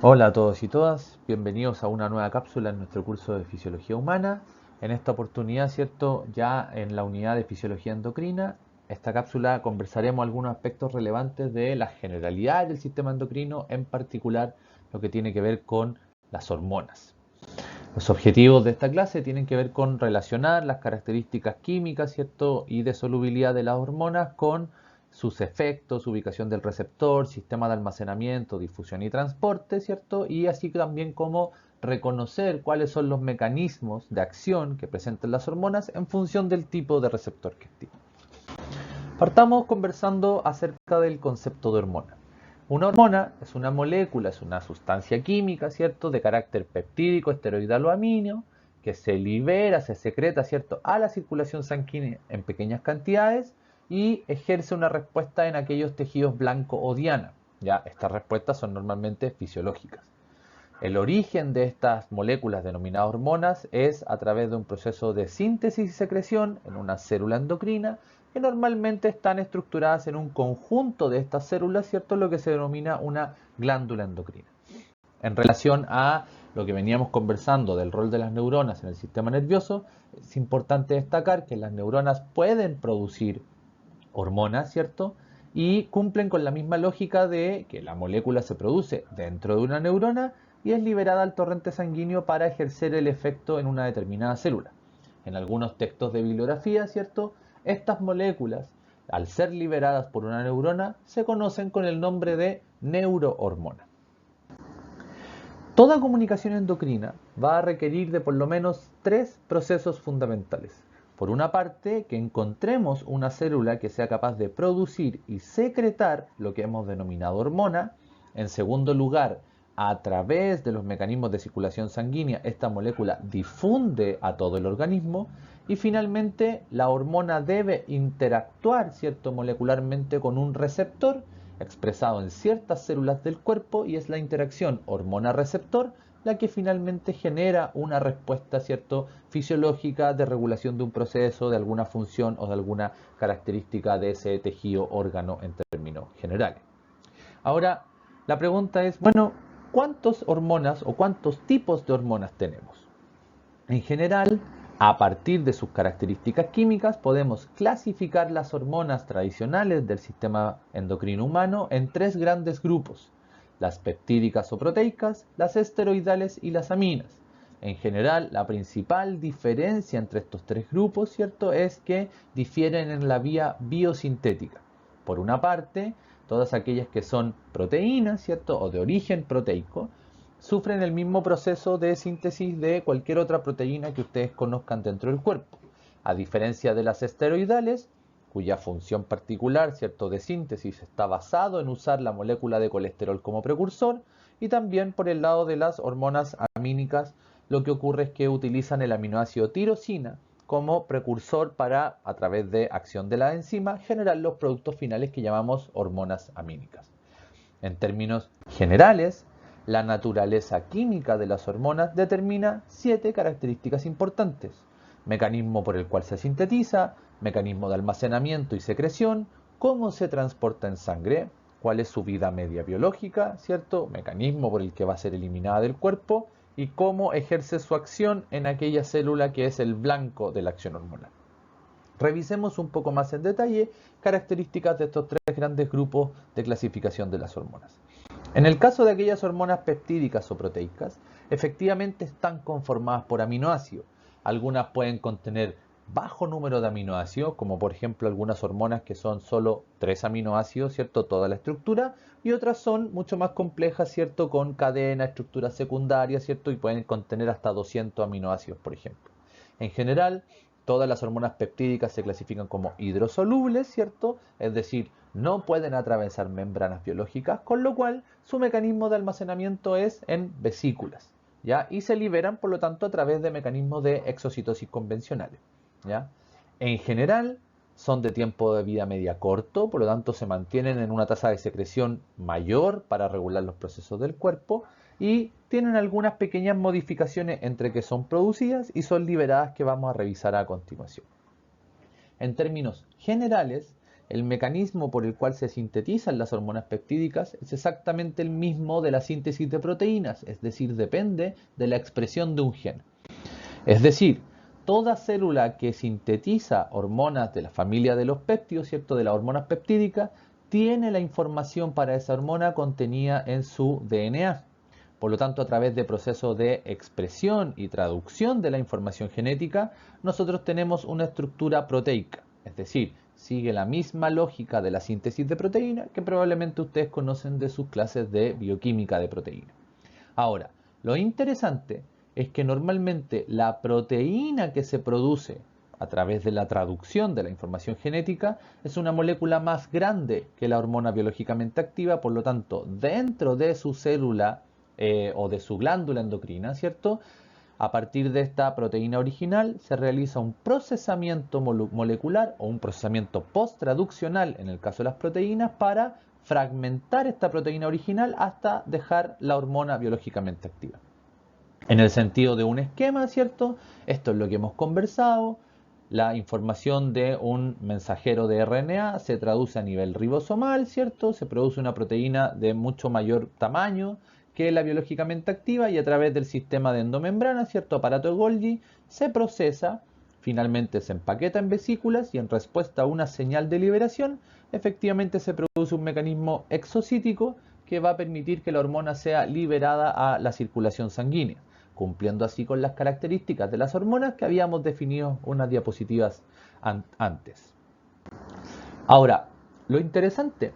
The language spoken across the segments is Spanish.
Hola a todos y todas, bienvenidos a una nueva cápsula en nuestro curso de Fisiología Humana. En esta oportunidad, ¿cierto? Ya en la unidad de Fisiología Endocrina, esta cápsula conversaremos algunos aspectos relevantes de las generalidades del sistema endocrino, en particular lo que tiene que ver con las hormonas. Los objetivos de esta clase tienen que ver con relacionar las características químicas, ¿cierto? Y de solubilidad de las hormonas con sus efectos, ubicación del receptor, sistema de almacenamiento, difusión y transporte, ¿cierto? Y así también como reconocer cuáles son los mecanismos de acción que presentan las hormonas en función del tipo de receptor que activa. Partamos conversando acerca del concepto de hormona. Una hormona es una molécula, es una sustancia química, ¿cierto? De carácter peptídico, esteroidal o amíneo, que se libera, se secreta, ¿cierto? A la circulación sanguínea en pequeñas cantidades y ejerce una respuesta en aquellos tejidos blanco o diana. Ya, estas respuestas son normalmente fisiológicas. El origen de estas moléculas denominadas hormonas es a través de un proceso de síntesis y secreción en una célula endocrina que normalmente están estructuradas en un conjunto de estas células, ¿cierto? Lo que se denomina una glándula endocrina. En relación a lo que veníamos conversando del rol de las neuronas en el sistema nervioso, es importante destacar que las neuronas pueden producir hormonas, ¿cierto? Y cumplen con la misma lógica de que la molécula se produce dentro de una neurona y es liberada al torrente sanguíneo para ejercer el efecto en una determinada célula. En algunos textos de bibliografía, ¿cierto? Estas moléculas, al ser liberadas por una neurona, se conocen con el nombre de neurohormona. Toda comunicación endocrina va a requerir de por lo menos tres procesos fundamentales. Por una parte, que encontremos una célula que sea capaz de producir y secretar lo que hemos denominado hormona. En segundo lugar, a través de los mecanismos de circulación sanguínea, esta molécula difunde a todo el organismo. Y finalmente, la hormona debe interactuar, ¿cierto?, molecularmente con un receptor expresado en ciertas células del cuerpo y es la interacción hormona-receptor la que finalmente genera una respuesta, ¿cierto?, fisiológica de regulación de un proceso, de alguna función o de alguna característica de ese tejido órgano en términos generales. Ahora, la pregunta es, bueno, ¿cuántas hormonas o cuántos tipos de hormonas tenemos? En general, a partir de sus características químicas, podemos clasificar las hormonas tradicionales del sistema endocrino humano en tres grandes grupos: las peptídicas o proteicas, las esteroidales y las aminas. En general, la principal diferencia entre estos tres grupos, ¿cierto?, es que difieren en la vía biosintética. Por una parte, todas aquellas que son proteínas, ¿cierto?, o de origen proteico, sufren el mismo proceso de síntesis de cualquier otra proteína que ustedes conozcan dentro del cuerpo. A diferencia de las esteroidales, cuya función particular, ¿cierto?, de síntesis está basado en usar la molécula de colesterol como precursor, y también por el lado de las hormonas amínicas, lo que ocurre es que utilizan el aminoácido tirosina como precursor para, a través de acción de la enzima, generar los productos finales que llamamos hormonas amínicas. En términos generales, la naturaleza química de las hormonas determina 7 características importantes: mecanismo por el cual se sintetiza, mecanismo de almacenamiento y secreción, cómo se transporta en sangre, cuál es su vida media biológica, ¿cierto?, mecanismo por el que va a ser eliminada del cuerpo y cómo ejerce su acción en aquella célula que es el blanco de la acción hormonal. Revisemos un poco más en detalle características de estos tres grandes grupos de clasificación de las hormonas. En el caso de aquellas hormonas peptídicas o proteicas, efectivamente están conformadas por aminoácidos. Algunas pueden contener bajo número de aminoácidos, como por ejemplo algunas hormonas que son solo 3 aminoácidos, ¿cierto?, toda la estructura, y otras son mucho más complejas, ¿cierto?, con cadena, estructuras secundarias, ¿cierto?, y pueden contener hasta 200 aminoácidos, por ejemplo. En general, todas las hormonas peptídicas se clasifican como hidrosolubles, ¿cierto?, es decir, no pueden atravesar membranas biológicas, con lo cual su mecanismo de almacenamiento es en vesículas, ¿ya? Y se liberan, por lo tanto, a través de mecanismos de exocitosis convencionales, ¿ya? En general, son de tiempo de vida media corto, por lo tanto, se mantienen en una tasa de secreción mayor para regular los procesos del cuerpo y tienen algunas pequeñas modificaciones entre que son producidas y son liberadas que vamos a revisar a continuación. En términos generales, el mecanismo por el cual se sintetizan las hormonas peptídicas es exactamente el mismo de la síntesis de proteínas, es decir, depende de la expresión de un gen. Es decir, toda célula que sintetiza hormonas de la familia de los péptidos, ¿cierto?, de las hormonas peptídicas, tiene la información para esa hormona contenida en su DNA. Por lo tanto, a través de procesos de expresión y traducción de la información genética, nosotros tenemos una estructura proteica, es decir, sigue la misma lógica de la síntesis de proteína que probablemente ustedes conocen de sus clases de bioquímica de proteína. Ahora, lo interesante es que normalmente la proteína que se produce a través de la traducción de la información genética es una molécula más grande que la hormona biológicamente activa, por lo tanto, dentro de su célula o de su glándula endocrina, ¿cierto? A partir de esta proteína original se realiza un procesamiento molecular o un procesamiento post-traduccional en el caso de las proteínas para fragmentar esta proteína original hasta dejar la hormona biológicamente activa. En el sentido de un esquema, ¿cierto? Esto es lo que hemos conversado. La información de un mensajero de RNA se traduce a nivel ribosomal, ¿cierto? Se produce una proteína de mucho mayor tamaño que la biológicamente activa y a través del sistema de endomembrana, ¿cierto?, aparato de Golgi, se procesa, finalmente se empaqueta en vesículas y en respuesta a una señal de liberación, efectivamente se produce un mecanismo exocítico que va a permitir que la hormona sea liberada a la circulación sanguínea, cumpliendo así con las características de las hormonas que habíamos definido unas diapositivas antes. Ahora, lo interesante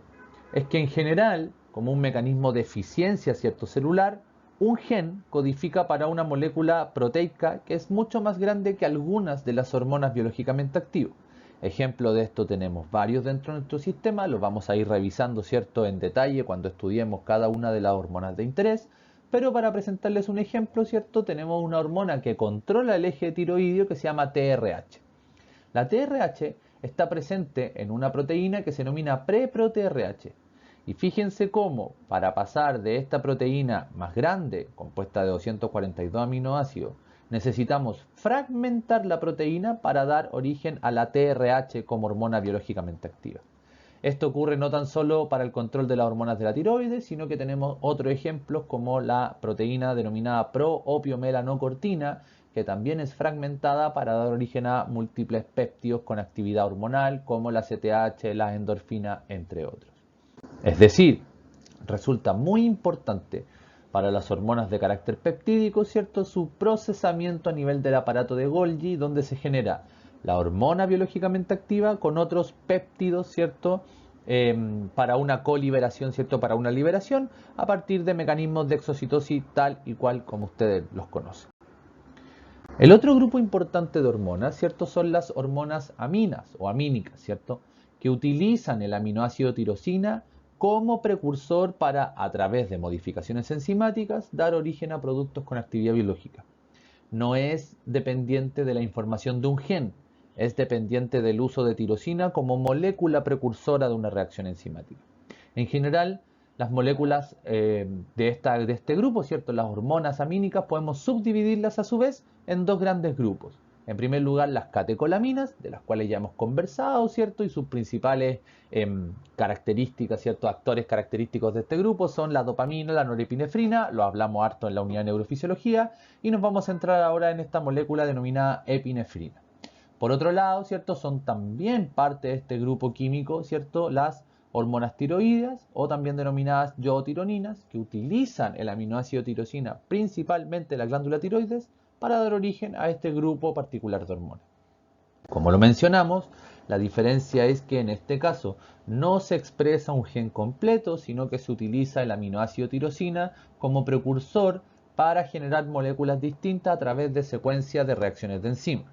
es que en general, como un mecanismo de eficiencia celular, un gen codifica para una molécula proteica que es mucho más grande que algunas de las hormonas biológicamente activas. Ejemplo de esto tenemos varios dentro de nuestro sistema, los vamos a ir revisando, ¿cierto?, en detalle cuando estudiemos cada una de las hormonas de interés, pero para presentarles un ejemplo, ¿cierto?, tenemos una hormona que controla el eje tiroideo que se llama TRH. La TRH está presente en una proteína que se denomina prePro-TRH. Y fíjense cómo, para pasar de esta proteína más grande, compuesta de 242 aminoácidos, necesitamos fragmentar la proteína para dar origen a la TRH como hormona biológicamente activa. Esto ocurre no tan solo para el control de las hormonas de la tiroides, sino que tenemos otros ejemplos como la proteína denominada pro-opiomelanocortina, que también es fragmentada para dar origen a múltiples péptidos con actividad hormonal, como la CTH, la endorfina, entre otros. Es decir, resulta muy importante para las hormonas de carácter peptídico, ¿cierto?, su procesamiento a nivel del aparato de Golgi, donde se genera la hormona biológicamente activa con otros péptidos, ¿cierto?, para una coliberación, ¿cierto?, para una liberación a partir de mecanismos de exocitosis tal y cual como ustedes los conocen. El otro grupo importante de hormonas, ¿cierto?, son las hormonas aminas o amínicas, ¿cierto?, que utilizan el aminoácido tirosina como precursor para, a través de modificaciones enzimáticas, dar origen a productos con actividad biológica. No es dependiente de la información de un gen, es dependiente del uso de tirosina como molécula precursora de una reacción enzimática. En general, las moléculas de este grupo, ¿cierto?, las hormonas amínicas, podemos subdividirlas a su vez en dos grandes grupos. En primer lugar, las catecolaminas, de las cuales ya hemos conversado, ¿cierto?, y sus principales características, ¿cierto?, actores característicos de este grupo son la dopamina, la norepinefrina, lo hablamos harto en la unidad de neurofisiología, y nos vamos a centrar ahora en esta molécula denominada epinefrina. Por otro lado, ¿cierto?, son también parte de este grupo químico, ¿cierto?, las hormonas tiroideas o también denominadas yodotironinas, que utilizan el aminoácido tirosina, principalmente la glándula tiroides, para dar origen a este grupo particular de hormonas. Como lo mencionamos, la diferencia es que en este caso no se expresa un gen completo, sino que se utiliza el aminoácido tirosina como precursor para generar moléculas distintas a través de secuencias de reacciones de enzima.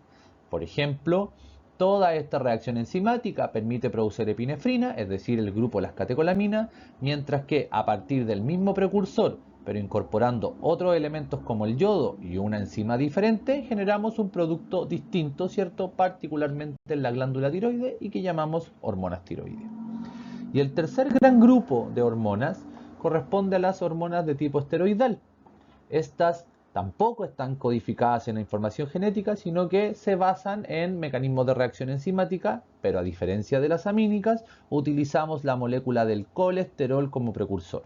Por ejemplo, toda esta reacción enzimática permite producir epinefrina, es decir, el grupo de las catecolaminas, mientras que a partir del mismo precursor, pero incorporando otros elementos como el yodo y una enzima diferente, generamos un producto distinto, ¿cierto?, particularmente en la glándula tiroides y que llamamos hormonas tiroideas. Y el tercer gran grupo de hormonas corresponde a las hormonas de tipo esteroidal. Estas tampoco están codificadas en la información genética, sino que se basan en mecanismos de reacción enzimática, pero a diferencia de las amínicas, utilizamos la molécula del colesterol como precursor.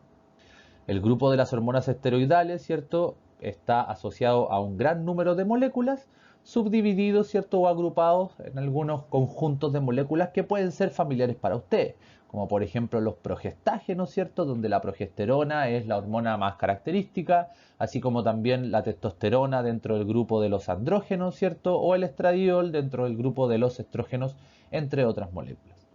El grupo de las hormonas esteroidales, ¿cierto?, está asociado a un gran número de moléculas, subdivididos, ¿cierto?, o agrupados en algunos conjuntos de moléculas que pueden ser familiares para ustedes, como por ejemplo los progestágenos, ¿cierto?, donde la progesterona es la hormona más característica, así como también la testosterona dentro del grupo de los andrógenos, ¿cierto?, o el estradiol dentro del grupo de los estrógenos, entre otras moléculas.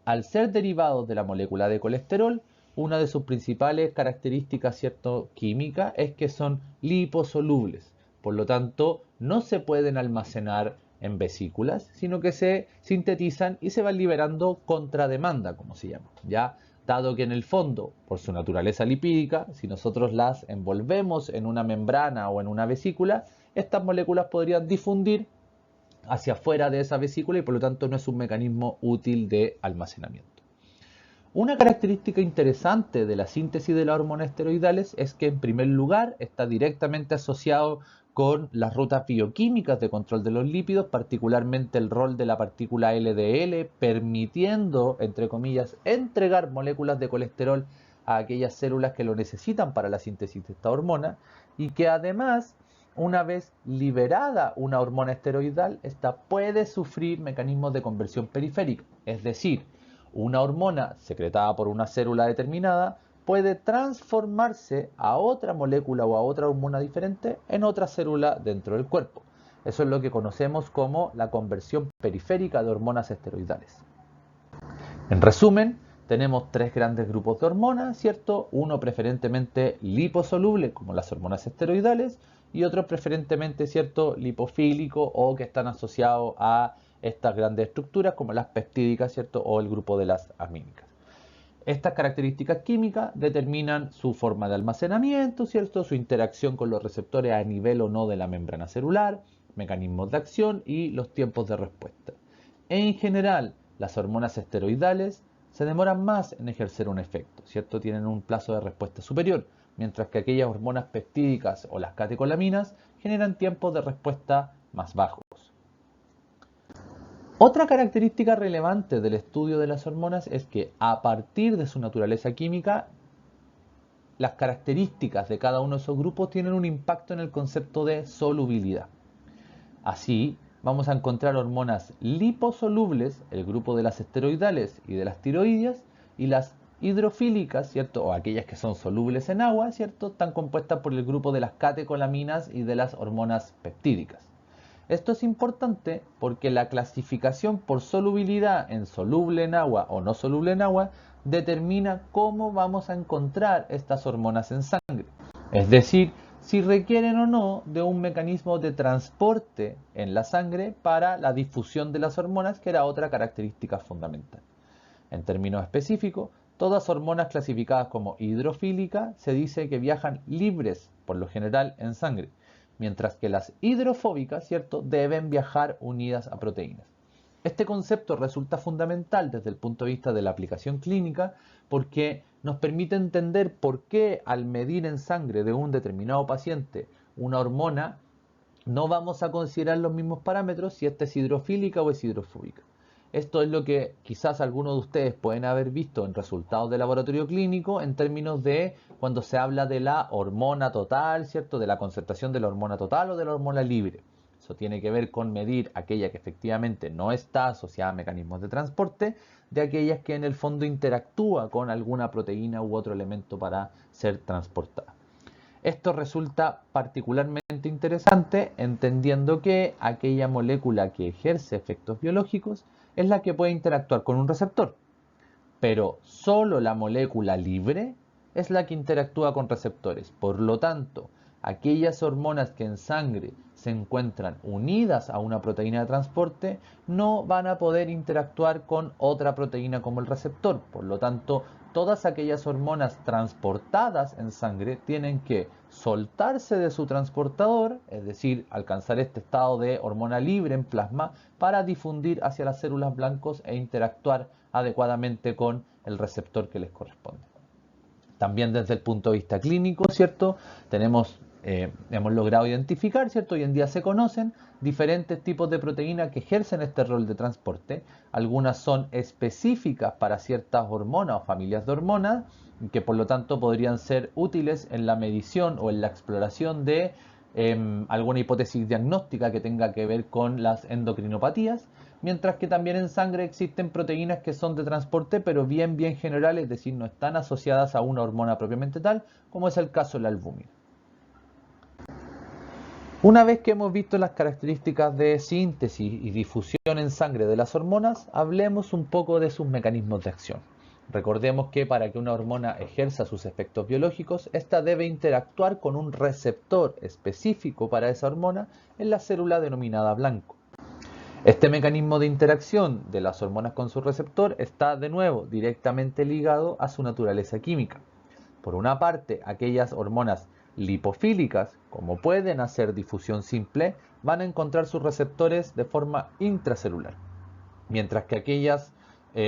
Al ser derivados de la molécula de colesterol, una de sus principales características, ¿cierto?, química es que son liposolubles. Por lo tanto, no se pueden almacenar en vesículas, sino que se sintetizan y se van liberando contra demanda, como se llama. Ya, dado que en el fondo, por su naturaleza lipídica, si nosotros las envolvemos en una membrana o en una vesícula, estas moléculas podrían difundir hacia afuera de esa vesícula y por lo tanto no es un mecanismo útil de almacenamiento. Una característica interesante de la síntesis de las hormonas esteroidales es que en primer lugar está directamente asociado con las rutas bioquímicas de control de los lípidos, particularmente el rol de la partícula LDL, permitiendo, entre comillas, entregar moléculas de colesterol a aquellas células que lo necesitan para la síntesis de esta hormona, y que además, una vez liberada una hormona esteroidal, esta puede sufrir mecanismos de conversión periférica, es decir, una hormona secretada por una célula determinada puede transformarse a otra molécula o a otra hormona diferente en otra célula dentro del cuerpo. Eso es lo que conocemos como la conversión periférica de hormonas esteroidales. En resumen, tenemos tres grandes grupos de hormonas, ¿cierto? Uno preferentemente liposoluble, como las hormonas esteroidales, y otro preferentemente, ¿cierto?, lipofílico o que están asociados a estas grandes estructuras como las peptídicas, ¿cierto?, o el grupo de las amínicas. Estas características químicas determinan su forma de almacenamiento, ¿cierto?, su interacción con los receptores a nivel o no de la membrana celular, mecanismos de acción y los tiempos de respuesta. En general, las hormonas esteroidales se demoran más en ejercer un efecto, ¿cierto? Tienen un plazo de respuesta superior, mientras que aquellas hormonas peptídicas o las catecolaminas generan tiempos de respuesta más bajos. Otra característica relevante del estudio de las hormonas es que a partir de su naturaleza química, las características de cada uno de esos grupos tienen un impacto en el concepto de solubilidad. Así, vamos a encontrar hormonas liposolubles, el grupo de las esteroidales y de las tiroideas, y las hidrofílicas, ¿cierto?, o aquellas que son solubles en agua, ¿cierto?, están compuestas por el grupo de las catecolaminas y de las hormonas peptídicas. Esto es importante porque la clasificación por solubilidad en soluble en agua o no soluble en agua determina cómo vamos a encontrar estas hormonas en sangre. Es decir, si requieren o no de un mecanismo de transporte en la sangre para la difusión de las hormonas, que era otra característica fundamental. En términos específicos, todas hormonas clasificadas como hidrofílicas se dice que viajan libres, por lo general, en sangre, mientras que las hidrofóbicas, ¿cierto?, deben viajar unidas a proteínas. Este concepto resulta fundamental desde el punto de vista de la aplicación clínica porque nos permite entender por qué al medir en sangre de un determinado paciente una hormona no vamos a considerar los mismos parámetros si esta es hidrofílica o es hidrofóbica. Esto es lo que quizás algunos de ustedes pueden haber visto en resultados de laboratorio clínico en términos de cuando se habla de la hormona total, ¿cierto?, de la concentración de la hormona total o de la hormona libre. Eso tiene que ver con medir aquella que efectivamente no está asociada a mecanismos de transporte, de aquellas que en el fondo interactúa con alguna proteína u otro elemento para ser transportada. Esto resulta particularmente interesante entendiendo que aquella molécula que ejerce efectos biológicos es la que puede interactuar con un receptor, pero solo la molécula libre es la que interactúa con receptores. Por lo tanto, aquellas hormonas que en sangre se encuentran unidas a una proteína de transporte no van a poder interactuar con otra proteína como el receptor. Por lo tanto, todas aquellas hormonas transportadas en sangre tienen que soltarse de su transportador, es decir, alcanzar este estado de hormona libre en plasma para difundir hacia las células blancos e interactuar adecuadamente con el receptor que les corresponde. También desde el punto de vista clínico, ¿cierto?, tenemos hemos logrado identificar, ¿cierto? Hoy en día se conocen diferentes tipos de proteínas que ejercen este rol de transporte. Algunas son específicas para ciertas hormonas o familias de hormonas, que por lo tanto podrían ser útiles en la medición o en la exploración de alguna hipótesis diagnóstica que tenga que ver con las endocrinopatías, mientras que también en sangre existen proteínas que son de transporte pero bien generales, es decir, no están asociadas a una hormona propiamente tal, como es el caso de la albúmina. Una vez que hemos visto las características de síntesis y difusión en sangre de las hormonas, hablemos un poco de sus mecanismos de acción. Recordemos que para que una hormona ejerza sus efectos biológicos, ésta debe interactuar con un receptor específico para esa hormona en la célula denominada blanco. Este mecanismo de interacción de las hormonas con su receptor está de nuevo directamente ligado a su naturaleza química. Por una parte, aquellas hormonas lipofílicas, como pueden hacer difusión simple, van a encontrar sus receptores de forma intracelular, mientras que aquellas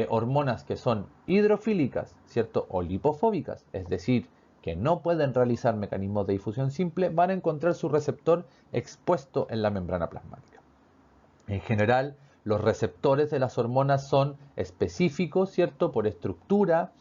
hormonas que son hidrofílicas, ¿cierto? O lipofóbicas, es decir, que no pueden realizar mecanismos de difusión simple, van a encontrar su receptor expuesto en la membrana plasmática. En general, los receptores de las hormonas son específicos, ¿cierto? Por estructura,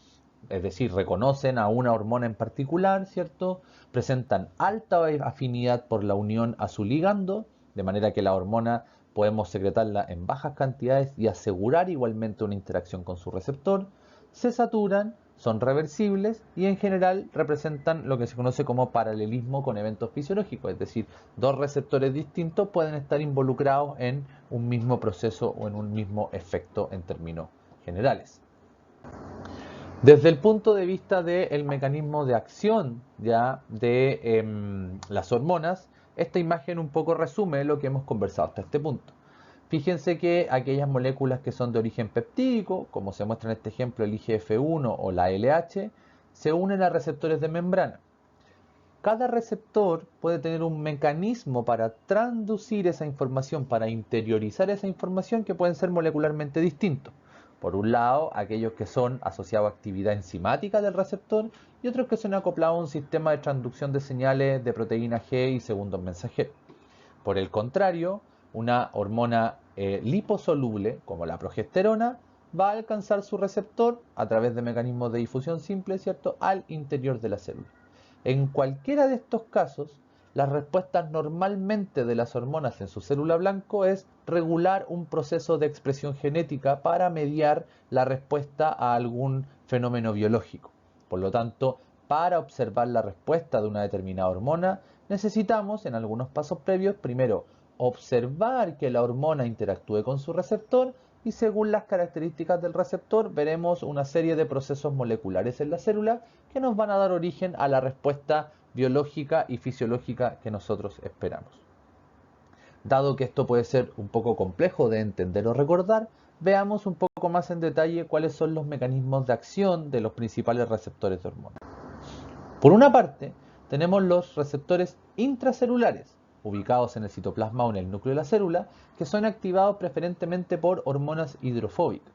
es decir, reconocen a una hormona en particular, ¿cierto? Presentan alta afinidad por la unión a su ligando, de manera que la hormona podemos secretarla en bajas cantidades y asegurar igualmente una interacción con su receptor. Se saturan, son reversibles y en general representan lo que se conoce como paralelismo con eventos fisiológicos, es decir, dos receptores distintos pueden estar involucrados en un mismo proceso o en un mismo efecto en términos generales. Desde el punto de vista del mecanismo de acción ya de las hormonas, esta imagen un poco resume lo que hemos conversado hasta este punto. Fíjense que aquellas moléculas que son de origen peptídico, como se muestra en este ejemplo el IGF-1 o la LH, se unen a receptores de membrana. Cada receptor puede tener un mecanismo para transducir esa información, para interiorizar esa información que pueden ser molecularmente distintos. Por un lado, aquellos que son asociados a actividad enzimática del receptor y otros que son acoplados a un sistema de transducción de señales de proteína G y segundos mensajeros. Por el contrario, una hormona liposoluble, como la progesterona, va a alcanzar su receptor a través de mecanismos de difusión simple, ¿cierto?, al interior de la célula. En cualquiera de estos casos, las respuestas normalmente de las hormonas en su célula blanco es regular un proceso de expresión genética para mediar la respuesta a algún fenómeno biológico. Por lo tanto, para observar la respuesta de una determinada hormona, necesitamos en algunos pasos previos, primero, observar que la hormona interactúe con su receptor y según las características del receptor veremos una serie de procesos moleculares en la célula que nos van a dar origen a la respuesta biológica y fisiológica que nosotros esperamos. Dado que esto puede ser un poco complejo de entender o recordar, veamos un poco más en detalle cuáles son los mecanismos de acción de los principales receptores de hormonas. Por una parte, tenemos los receptores intracelulares, ubicados en el citoplasma o en el núcleo de la célula, que son activados preferentemente por hormonas hidrofóbicas.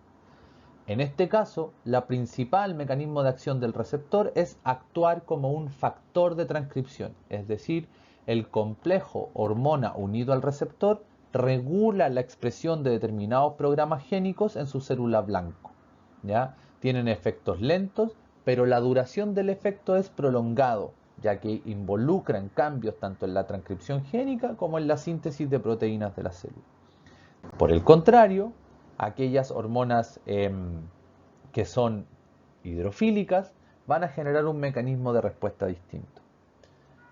En este caso, la principal mecanismo de acción del receptor es actuar como un factor de transcripción, es decir, el complejo hormona unido al receptor regula la expresión de determinados programas génicos en su célula blanco, ¿ya? Tienen efectos lentos, pero la duración del efecto es prolongado, ya que involucran cambios tanto en la transcripción génica como en la síntesis de proteínas de la célula. Por el contrario, aquellas hormonas que son hidrofílicas van a generar un mecanismo de respuesta distinto.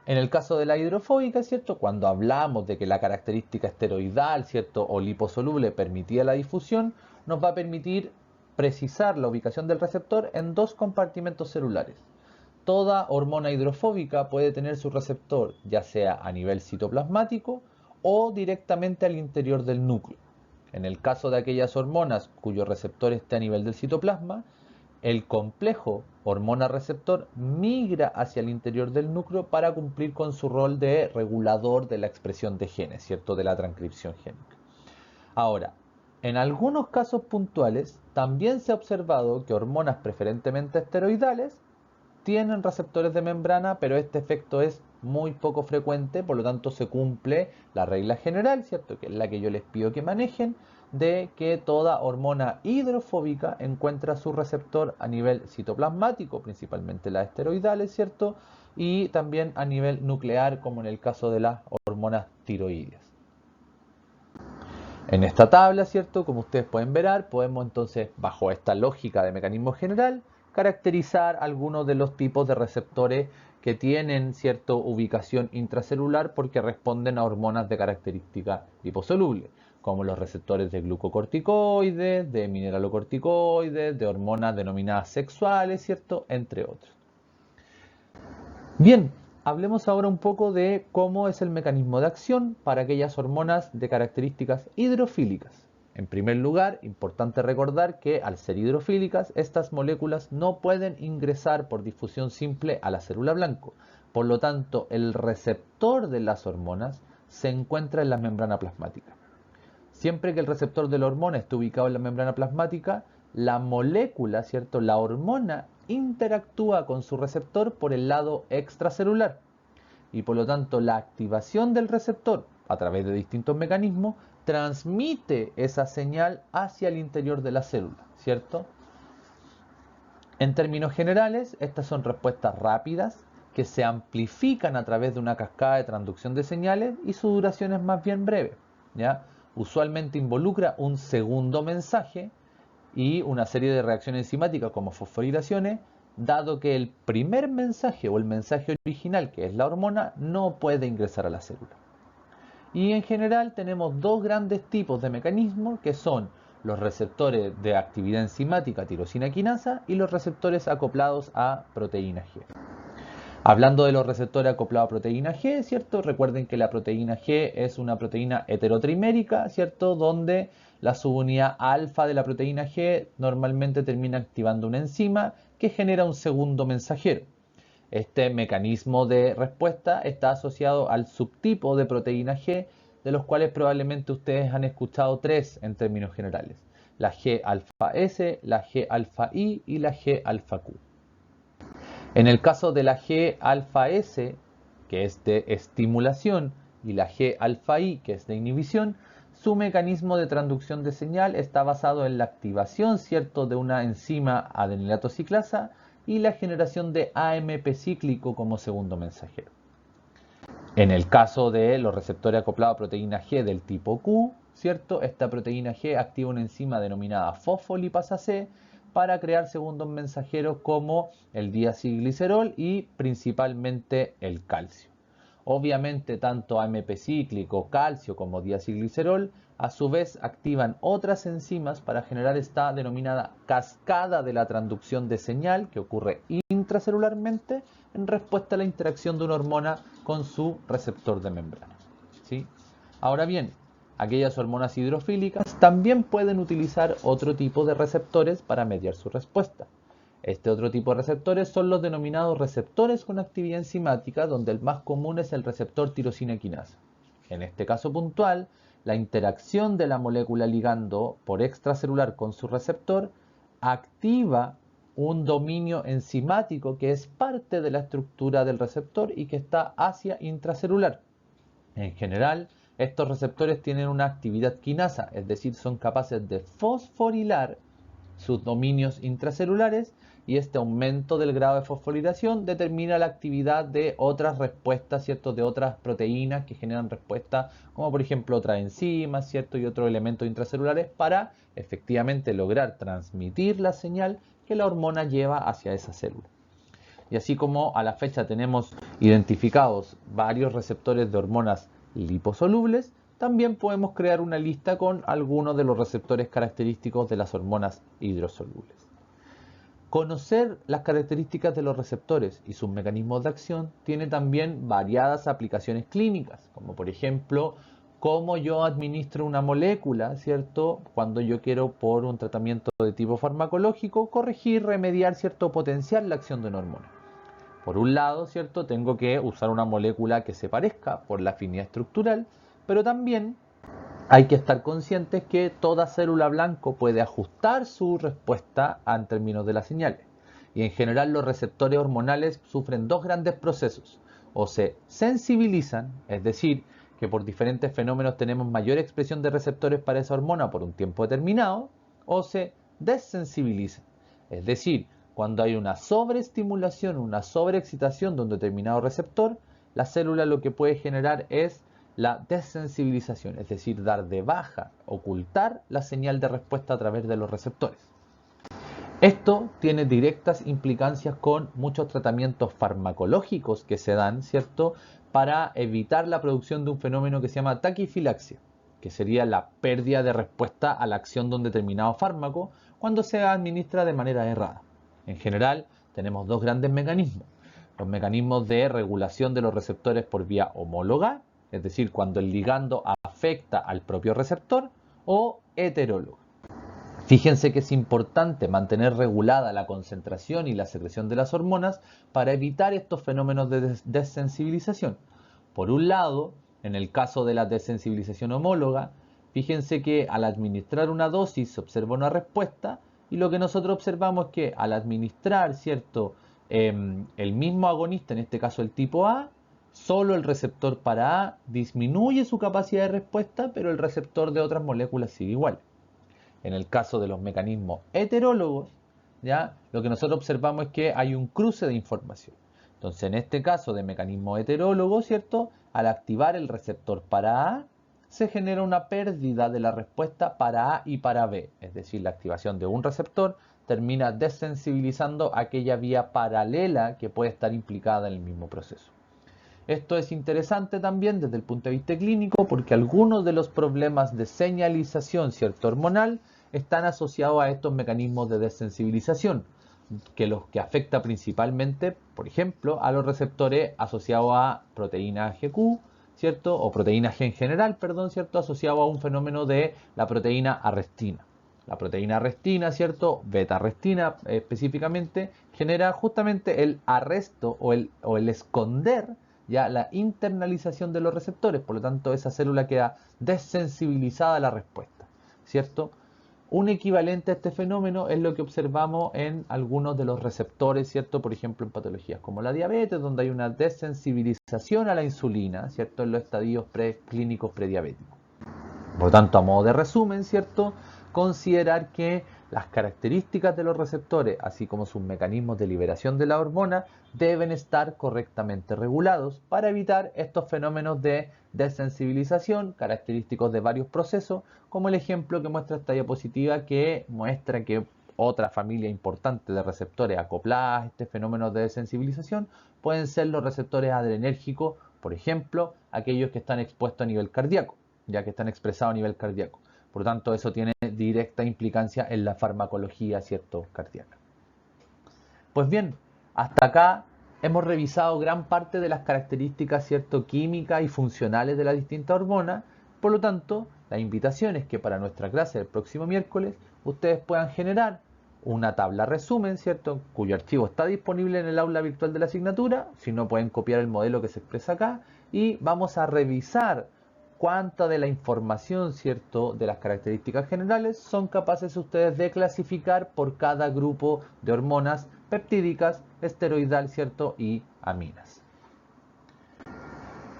En el caso de la hidrofóbica, ¿cierto? Cuando hablamos de que la característica esteroidal, ¿cierto?, o liposoluble permitía la difusión, nos va a permitir precisar la ubicación del receptor en dos compartimentos celulares. Toda hormona hidrofóbica puede tener su receptor ya sea a nivel citoplasmático o directamente al interior del núcleo. En el caso de aquellas hormonas cuyo receptor esté a nivel del citoplasma, el complejo hormona-receptor migra hacia el interior del núcleo para cumplir con su rol de regulador de la expresión de genes, ¿cierto?, de la transcripción génica. Ahora, en algunos casos puntuales también se ha observado que hormonas preferentemente esteroidales tienen receptores de membrana, pero este efecto es muy poco frecuente, por lo tanto se cumple la regla general, ¿cierto? Que es la que yo les pido que manejen, de que toda hormona hidrofóbica encuentra su receptor a nivel citoplasmático, principalmente las esteroidales, ¿cierto? Y también a nivel nuclear, como en el caso de las hormonas tiroideas. En esta tabla, ¿cierto? Como ustedes pueden ver, podemos entonces, bajo esta lógica de mecanismo general, caracterizar algunos de los tipos de receptores que tienen cierta ubicación intracelular porque responden a hormonas de característica liposoluble, como los receptores de glucocorticoides, de mineralocorticoides, de hormonas denominadas sexuales, ¿cierto? Entre otros. Bien, hablemos ahora un poco de cómo es el mecanismo de acción para aquellas hormonas de características hidrofílicas. En primer lugar, importante recordar que al ser hidrofílicas, estas moléculas no pueden ingresar por difusión simple a la célula blanco. Por lo tanto, el receptor de las hormonas se encuentra en la membrana plasmática. Siempre que el receptor de la hormona esté ubicado en la membrana plasmática, la molécula, ¿cierto? La hormona interactúa con su receptor por el lado extracelular y por lo tanto la activación del receptor a través de distintos mecanismos transmite esa señal hacia el interior de la célula, ¿cierto? En términos generales, estas son respuestas rápidas que se amplifican a través de una cascada de transducción de señales y su duración es más bien breve, ¿ya? Usualmente involucra un segundo mensaje y una serie de reacciones enzimáticas como fosforilaciones, dado que el primer mensaje o el mensaje original, que es la hormona, no puede ingresar a la célula. Y en general tenemos dos grandes tipos de mecanismos que son los receptores de actividad enzimática tirosina quinasa y los receptores acoplados a proteína G. Hablando de los receptores acoplados a proteína G, ¿cierto? Recuerden que la proteína G es una proteína heterotrimérica, ¿cierto? Donde la subunidad alfa de la proteína G normalmente termina activando una enzima que genera un segundo mensajero. Este mecanismo de respuesta está asociado al subtipo de proteína G, de los cuales probablemente ustedes han escuchado tres en términos generales: la G alfa S, la G alfa I y la G alfa Q. En el caso de la G alfa S, que es de estimulación, y la G alfa I, que es de inhibición, su mecanismo de transducción de señal está basado en la activación, ¿cierto?, de una enzima adenilato ciclasa y la generación de AMP cíclico como segundo mensajero. En el caso de los receptores acoplados a proteína G del tipo Q, ¿cierto?, esta proteína G activa una enzima denominada fosfolipasa C para crear segundos mensajeros como el diacilglicerol y principalmente el calcio. Obviamente tanto AMP cíclico, calcio como diacilglicerol a su vez activan otras enzimas para generar esta denominada cascada de la transducción de señal que ocurre intracelularmente en respuesta a la interacción de una hormona con su receptor de membrana, ¿sí? Ahora bien, aquellas hormonas hidrofílicas también pueden utilizar otro tipo de receptores para mediar su respuesta. Este otro tipo de receptores son los denominados receptores con actividad enzimática, donde el más común es el receptor tirosina quinasa. En este caso puntual, la interacción de la molécula ligando por extracelular con su receptor activa un dominio enzimático que es parte de la estructura del receptor y que está hacia intracelular. En general, estos receptores tienen una actividad quinasa, es decir, son capaces de fosforilar sus dominios intracelulares y este aumento del grado de fosforilación determina la actividad de otras respuestas, ¿cierto?, de otras proteínas que generan respuesta, como por ejemplo otras enzimas, ¿cierto?, y otros elementos intracelulares para efectivamente lograr transmitir la señal que la hormona lleva hacia esa célula. Y así como a la fecha tenemos identificados varios receptores de hormonas liposolubles, también podemos crear una lista con algunos de los receptores característicos de las hormonas hidrosolubles. Conocer las características de los receptores y sus mecanismos de acción tiene también variadas aplicaciones clínicas, como por ejemplo, cómo yo administro una molécula, ¿cierto?, cuando yo quiero, por un tratamiento de tipo farmacológico, corregir, remediar, ¿cierto?, potenciar la acción de una hormona. Por un lado, ¿cierto?, tengo que usar una molécula que se parezca por la afinidad estructural, pero también hay que estar conscientes que toda célula blanco puede ajustar su respuesta en términos de las señales. Y en general los receptores hormonales sufren dos grandes procesos. O se sensibilizan, es decir, que por diferentes fenómenos tenemos mayor expresión de receptores para esa hormona por un tiempo determinado, o se desensibilizan, es decir, cuando hay una sobreestimulación, una sobreexcitación de un determinado receptor, la célula lo que puede generar es la desensibilización, es decir, dar de baja, ocultar la señal de respuesta a través de los receptores. Esto tiene directas implicancias con muchos tratamientos farmacológicos que se dan, ¿cierto?, para evitar la producción de un fenómeno que se llama taquifilaxia, que sería la pérdida de respuesta a la acción de un determinado fármaco cuando se administra de manera errada. En general, tenemos dos grandes mecanismos. Los mecanismos de regulación de los receptores por vía homóloga, es decir, cuando el ligando afecta al propio receptor, o heteróloga. Fíjense que es importante mantener regulada la concentración y la secreción de las hormonas para evitar estos fenómenos de desensibilización. Por un lado, en el caso de la desensibilización homóloga, fíjense que al administrar una dosis se observa una respuesta y lo que nosotros observamos es que al administrar, ¿cierto?, el mismo agonista, en este caso el tipo A, solo el receptor para A disminuye su capacidad de respuesta, pero el receptor de otras moléculas sigue igual. En el caso de los mecanismos heterólogos, ¿ya?, lo que nosotros observamos es que hay un cruce de información. Entonces, en este caso de mecanismo heterólogo, ¿cierto?, al activar el receptor para A, se genera una pérdida de la respuesta para A y para B. Es decir, la activación de un receptor termina desensibilizando aquella vía paralela que puede estar implicada en el mismo proceso. Esto es interesante también desde el punto de vista clínico porque algunos de los problemas de señalización, ¿cierto?, hormonal están asociados a estos mecanismos de desensibilización, que los que afecta principalmente, por ejemplo, a los receptores asociados a proteína GQ, ¿cierto?, o proteína G en general, perdón, ¿cierto?, asociado a un fenómeno de la proteína arrestina. La proteína arrestina, ¿cierto?, beta-arrestina específicamente, genera justamente el arresto o el esconder ya la internalización de los receptores, por lo tanto esa célula queda desensibilizada a la respuesta, ¿cierto? Un equivalente a este fenómeno es lo que observamos en algunos de los receptores, ¿cierto? Por ejemplo, en patologías como la diabetes, donde hay una desensibilización a la insulina, ¿cierto?, en los estadios clínicos prediabéticos. Por lo tanto, a modo de resumen, ¿cierto?, considerar que las características de los receptores, así como sus mecanismos de liberación de la hormona, deben estar correctamente regulados para evitar estos fenómenos de desensibilización característicos de varios procesos, como el ejemplo que muestra esta diapositiva que muestra que otra familia importante de receptores acoplados a este fenómeno de desensibilización pueden ser los receptores adrenérgicos, por ejemplo, aquellos que están expuestos a nivel cardíaco, ya que están expresados a nivel cardíaco. Por lo tanto, eso tiene directa implicancia en la farmacología, ¿cierto?, cardíaca. Pues bien, hasta acá hemos revisado gran parte de las características, ¿cierto?, químicas y funcionales de las distintas hormonas. Por lo tanto, la invitación es que para nuestra clase del próximo miércoles ustedes puedan generar una tabla resumen, ¿cierto?, cuyo archivo está disponible en el aula virtual de la asignatura. Si no, pueden copiar el modelo que se expresa acá y vamos a revisar cuánta de la información, ¿cierto?, de las características generales son capaces ustedes de clasificar por cada grupo de hormonas peptídicas, esteroidal, ¿cierto?, y aminas.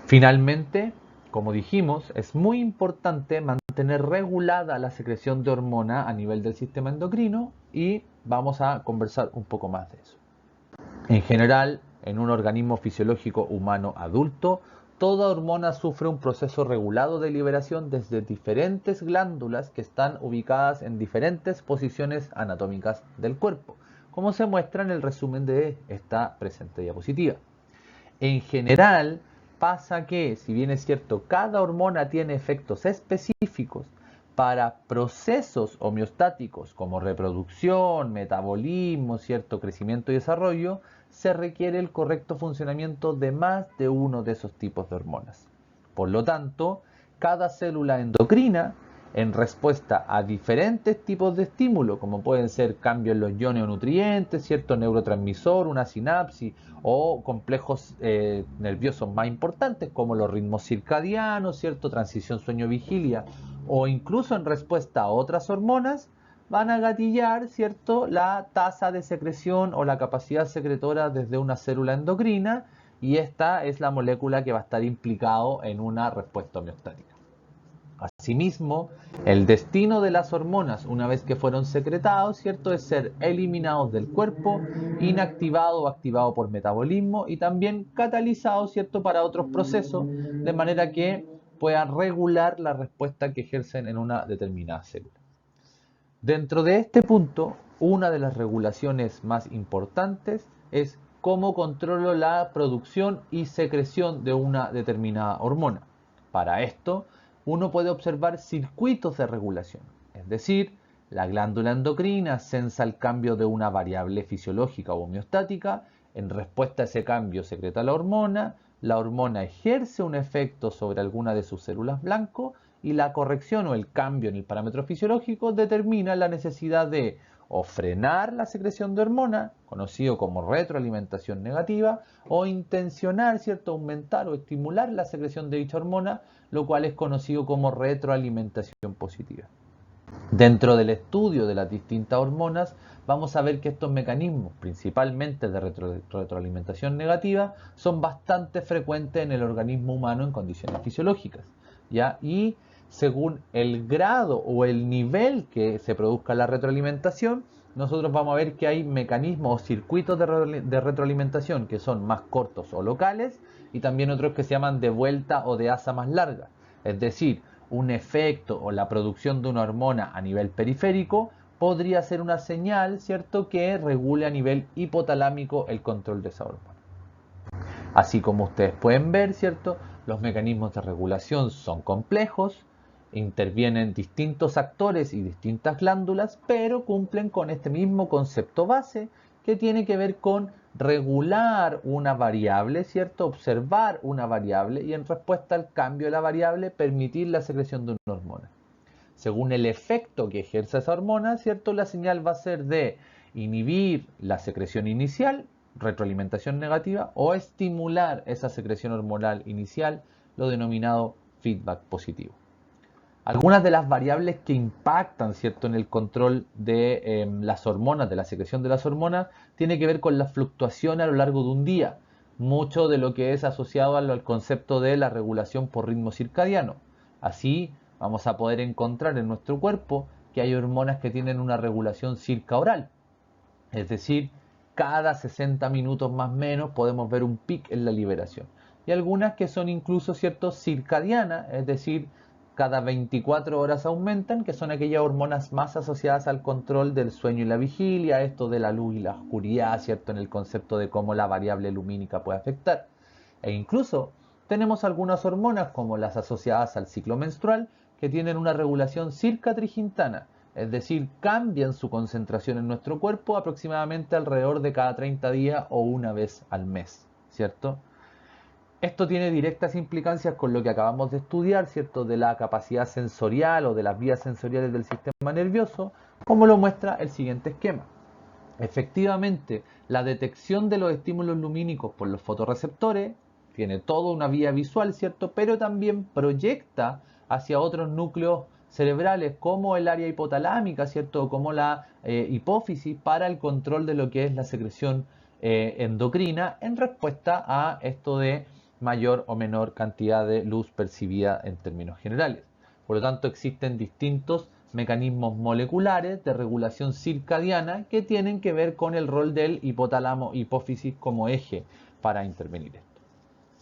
Finalmente, como dijimos, es muy importante mantener regulada la secreción de hormona a nivel del sistema endocrino y vamos a conversar un poco más de eso. En general, en un organismo fisiológico humano adulto, toda hormona sufre un proceso regulado de liberación desde diferentes glándulas que están ubicadas en diferentes posiciones anatómicas del cuerpo, como se muestra en el resumen de esta presente diapositiva. En general, pasa que, si bien es cierto, cada hormona tiene efectos específicos para procesos homeostáticos como reproducción, metabolismo, cierto crecimiento y desarrollo, se requiere el correcto funcionamiento de más de uno de esos tipos de hormonas. Por lo tanto, cada célula endocrina, en respuesta a diferentes tipos de estímulo, como pueden ser cambios en los iones o nutrientes, cierto neurotransmisor, una sinapsis o complejos nerviosos más importantes como los ritmos circadianos, cierto transición sueño-vigilia, o incluso en respuesta a otras hormonas, van a gatillar, ¿cierto?, la tasa de secreción o la capacidad secretora desde una célula endocrina, y esta es la molécula que va a estar implicado en una respuesta homeostática. Asimismo, el destino de las hormonas, una vez que fueron secretados, ¿cierto?, es ser eliminados del cuerpo, inactivados o activados por metabolismo y también catalizados, ¿cierto?, para otros procesos, de manera que puedan regular la respuesta que ejercen en una determinada célula. Dentro de este punto, una de las regulaciones más importantes es cómo controlo la producción y secreción de una determinada hormona. Para esto, uno puede observar circuitos de regulación, es decir, la glándula endocrina sensa el cambio de una variable fisiológica o homeostática, en respuesta a ese cambio secreta la hormona ejerce un efecto sobre alguna de sus células blanco y la corrección o el cambio en el parámetro fisiológico determina la necesidad de o frenar la secreción de hormona, conocido como retroalimentación negativa, o intencionar, ¿cierto?, aumentar o estimular la secreción de dicha hormona, lo cual es conocido como retroalimentación positiva. Dentro del estudio de las distintas hormonas, vamos a ver que estos mecanismos, principalmente de retroalimentación negativa, son bastante frecuentes en el organismo humano en condiciones fisiológicas, ¿ya? Y según el grado o el nivel que se produzca la retroalimentación, nosotros vamos a ver que hay mecanismos o circuitos de retroalimentación que son más cortos o locales, y también otros que se llaman de vuelta o de asa más larga. Es decir, un efecto o la producción de una hormona a nivel periférico podría ser una señal, ¿cierto?, que regule a nivel hipotalámico el control de esa hormona. Así como ustedes pueden ver, ¿cierto?, los mecanismos de regulación son complejos, intervienen distintos actores y distintas glándulas, pero cumplen con este mismo concepto base que tiene que ver con regular una variable, ¿cierto?, observar una variable y en respuesta al cambio de la variable permitir la secreción de una hormona. Según el efecto que ejerce esa hormona, ¿cierto?, la señal va a ser de inhibir la secreción inicial, retroalimentación negativa, o estimular esa secreción hormonal inicial, lo denominado feedback positivo. Algunas de las variables que impactan, ¿cierto?, en el control de las hormonas, de la secreción de las hormonas, tiene que ver con la fluctuación a lo largo de un día. Mucho de lo que es asociado al concepto de la regulación por ritmo circadiano. Así vamos a poder encontrar en nuestro cuerpo que hay hormonas que tienen una regulación circaoral. Es decir, cada 60 minutos más o menos podemos ver un pic en la liberación. Y algunas que son incluso, ¿cierto?, circadianas, es decir, cada 24 horas aumentan, que son aquellas hormonas más asociadas al control del sueño y la vigilia, esto de la luz y la oscuridad, ¿cierto?, en el concepto de cómo la variable lumínica puede afectar. E incluso tenemos algunas hormonas como las asociadas al ciclo menstrual que tienen una regulación circatrigintana, es decir, cambian su concentración en nuestro cuerpo aproximadamente alrededor de cada 30 días o una vez al mes, ¿cierto? Esto tiene directas implicancias con lo que acabamos de estudiar, ¿cierto?, de la capacidad sensorial o de las vías sensoriales del sistema nervioso, como lo muestra el siguiente esquema. Efectivamente, la detección de los estímulos lumínicos por los fotorreceptores tiene toda una vía visual, ¿cierto?, pero también proyecta hacia otros núcleos cerebrales como el área hipotalámica, ¿cierto?, como la hipófisis para el control de lo que es la secreción endocrina en respuesta a esto de mayor o menor cantidad de luz percibida en términos generales. Por lo tanto, existen distintos mecanismos moleculares de regulación circadiana que tienen que ver con el rol del hipotálamo hipófisis como eje para intervenir esto.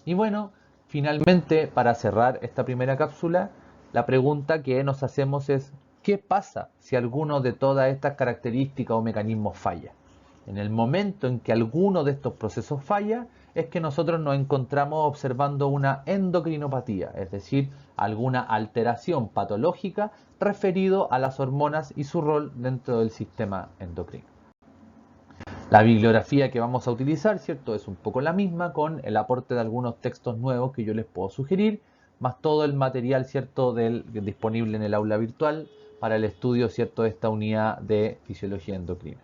Y bueno, finalmente, para cerrar esta primera cápsula, la pregunta que nos hacemos es: ¿qué pasa si alguno de todas estas características o mecanismos falla? En el momento en que alguno de estos procesos falla, es que nosotros nos encontramos observando una endocrinopatía, es decir, alguna alteración patológica referido a las hormonas y su rol dentro del sistema endocrino. La bibliografía que vamos a utilizar, ¿cierto?, es un poco la misma, con el aporte de algunos textos nuevos que yo les puedo sugerir, más todo el material, ¿cierto?, disponible en el aula virtual para el estudio, ¿cierto?, de esta unidad de fisiología endocrina.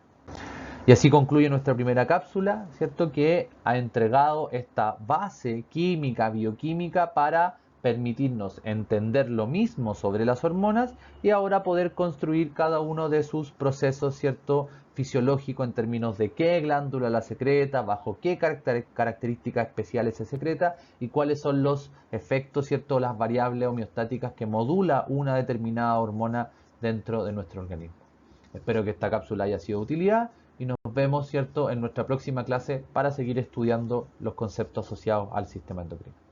Y así concluye nuestra primera cápsula, ¿cierto?, que ha entregado esta base química, bioquímica para permitirnos entender lo mismo sobre las hormonas y ahora poder construir cada uno de sus procesos, ¿cierto?, fisiológico en términos de qué glándula la secreta, bajo qué características especiales se secreta y cuáles son los efectos, ¿cierto?, las variables homeostáticas que modula una determinada hormona dentro de nuestro organismo. Espero que esta cápsula haya sido de utilidad y nos vemos, ¿cierto?, en nuestra próxima clase para seguir estudiando los conceptos asociados al sistema endocrino.